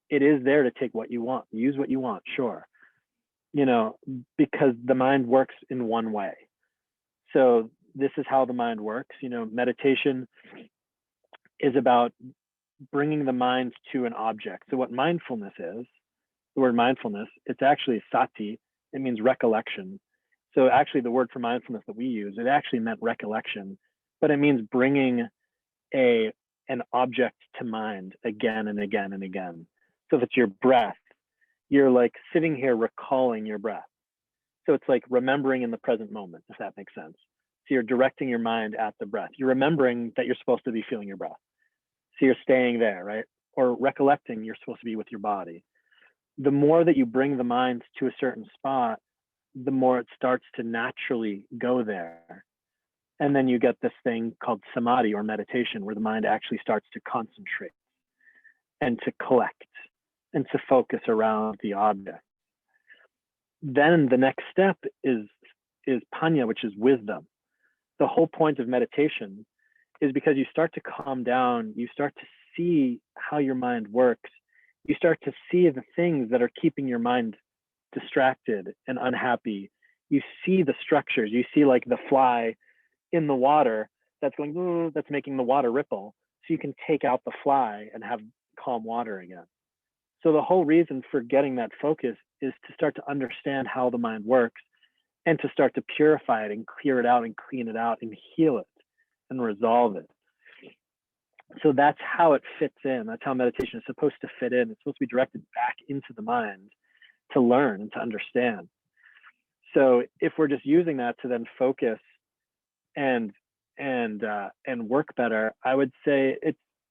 A: It is there to take what you want, use what you want, sure. You know, because the mind works in one way. So this is how the mind works. You know, meditation is about bringing the mind to an object. So what mindfulness is, the word mindfulness, it's actually sati. It means recollection. So actually the word for mindfulness that we use, it actually meant recollection, but it means bringing an object to mind again and again and again. So if it's your breath, you're like sitting here recalling your breath. So it's like remembering in the present moment, if that makes sense. So you're directing your mind at the breath. You're remembering that you're supposed to be feeling your breath. So you're staying there, right? Or recollecting you're supposed to be with your body. The more that you bring the mind to a certain spot, the more it starts to naturally go there. And then you get this thing called samadhi or meditation, where the mind actually starts to concentrate and to collect and to focus around the object. Then the next step is panya, which is wisdom. The whole point of meditation is because you start to calm down, you start to see how your mind works, you start to see the things that are keeping your mind distracted and unhappy. You see the structures, you see like the fly in the water that's going, that's making the water ripple. So you can take out the fly and have calm water again. So the whole reason for getting that focus is to start to understand how the mind works and to start to purify it and clear it out and clean it out and heal it and resolve it. So that's how it fits in. That's how meditation is supposed to fit in. It's supposed to be directed back into the mind to learn and to understand. So if we're just using that to then focus and work better, I would say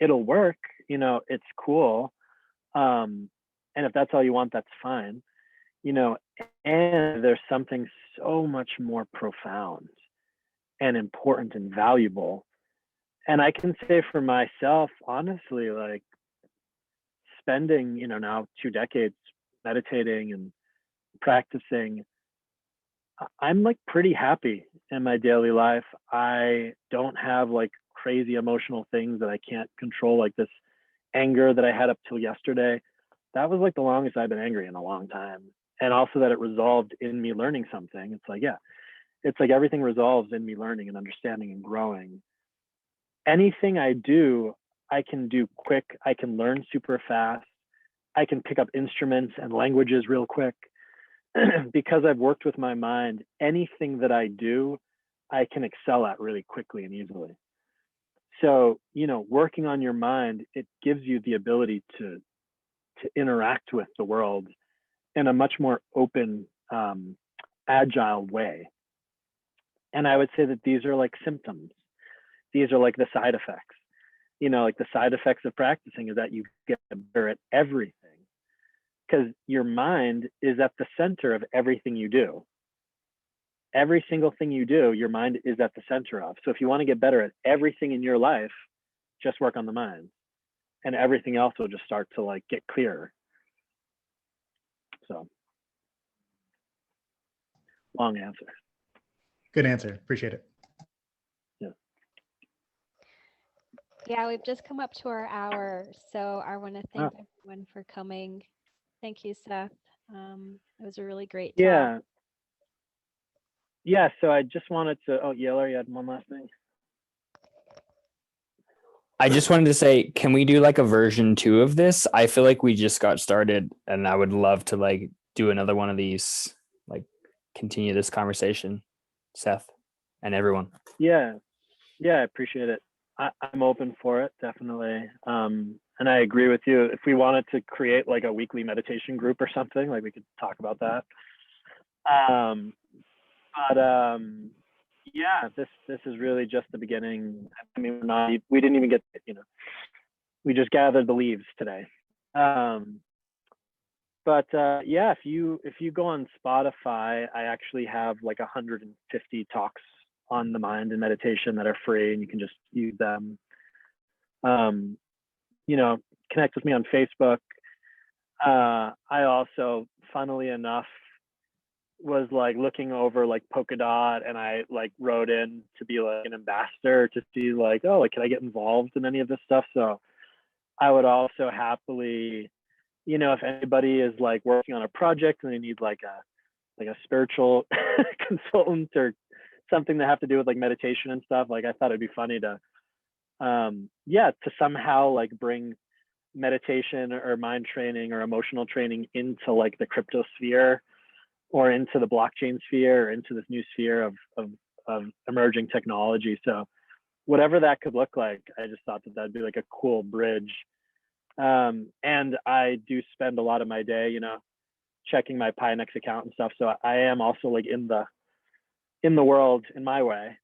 A: it'll work. You know, it's cool. And if that's all you want, that's fine. You know, and there's something so much more profound and important and valuable. And I can say for myself, honestly, like spending, you know, now 2 decades meditating and practicing, I'm like pretty happy in my daily life. I don't have like crazy emotional things that I can't control, like this anger that I had up till yesterday. That was like the longest I've been angry in a long time. And also that it resolved in me learning something. It's like, yeah, it's like everything resolves in me learning and understanding and growing. Anything I do, I can do quick. I can learn super fast. I can pick up instruments and languages real quick. Because I've worked with my mind, anything that I do, I can excel at really quickly and easily. So, you know, working on your mind, it gives you the ability to interact with the world in a much more open, agile way. And I would say that these are like symptoms. These are like the side effects. You know, like the side effects of practicing is that you get better at everything, because your mind is at the center of everything you do. Every single thing you do, your mind is at the center of. So if you want to get better at everything in your life, just work on the mind, and everything else will just start to like get clearer. So, long answer.
F: Good answer. Appreciate it.
B: Yeah, we've just come up to our hour, so I want to thank everyone for coming. Thank you, Seth. It was a really great talk.
A: Yeah, so I just wanted to, Yeller, you had one last thing?
C: I just wanted to say, can we do like a version 2 of this? I feel like we just got started, and I would love to like do another one of these, like continue this conversation, Seth and everyone.
A: Yeah, I appreciate it. I'm open for it, definitely. And I agree with you. If we wanted to create like a weekly meditation group or something, like we could talk about that. Yeah, this is really just the beginning. I mean, we didn't even get, you know, we just gathered the leaves today. Yeah, if you go on Spotify, I actually have like 150 talks on the mind and meditation that are free, and you can just use them. You know, connect with me on Facebook. I also, funnily enough, was like looking over like Polkadot, and I like wrote in to be like an ambassador to see like, oh, like, can I get involved in any of this stuff? So I would also happily, you know, if anybody is like working on a project and they need like a spiritual consultant or something that have to do with like meditation and stuff, like I thought it'd be funny to to somehow like bring meditation or mind training or emotional training into like the crypto sphere or into the blockchain sphere or into this new sphere of emerging technology. So whatever that could look like, I just thought that that'd be like a cool bridge. And I do spend a lot of my day, you know, checking my Pinex account and stuff. So I am also like in the world in my way.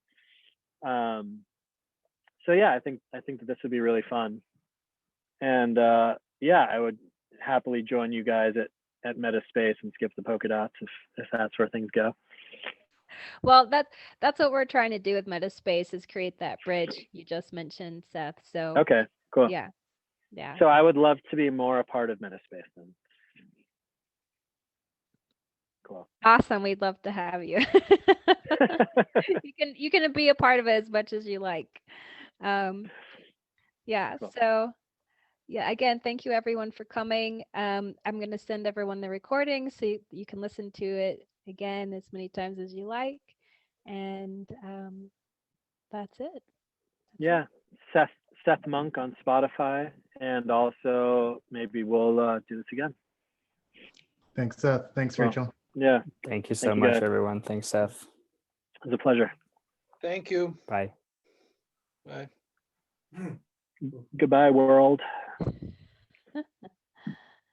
A: So yeah, I think that this would be really fun. And I would happily join you guys at MetaSpace and skip the Polkadots if that's where things go.
B: Well, that's what we're trying to do with MetaSpace, is create that bridge you just mentioned, Seth. So
A: okay, cool.
B: Yeah.
A: So I would love to be more a part of MetaSpace then. Cool.
B: Awesome. We'd love to have you. You can be a part of it as much as you like.
A: Cool.
B: So yeah, again, thank you everyone for coming. I'm going to send everyone the recording so you can listen to it again as many times as you like. And that's it.
A: Seth Monk on Spotify, and also maybe we'll do this again.
F: Thanks, Seth. Thanks, Rachel.
A: Yeah,
C: Thank you so
A: Thank you,
C: much,
A: guys.
C: everyone. Thanks, Seth.
A: it was a pleasure.
G: Thank you.
C: Bye.
G: Bye.
A: Goodbye, world.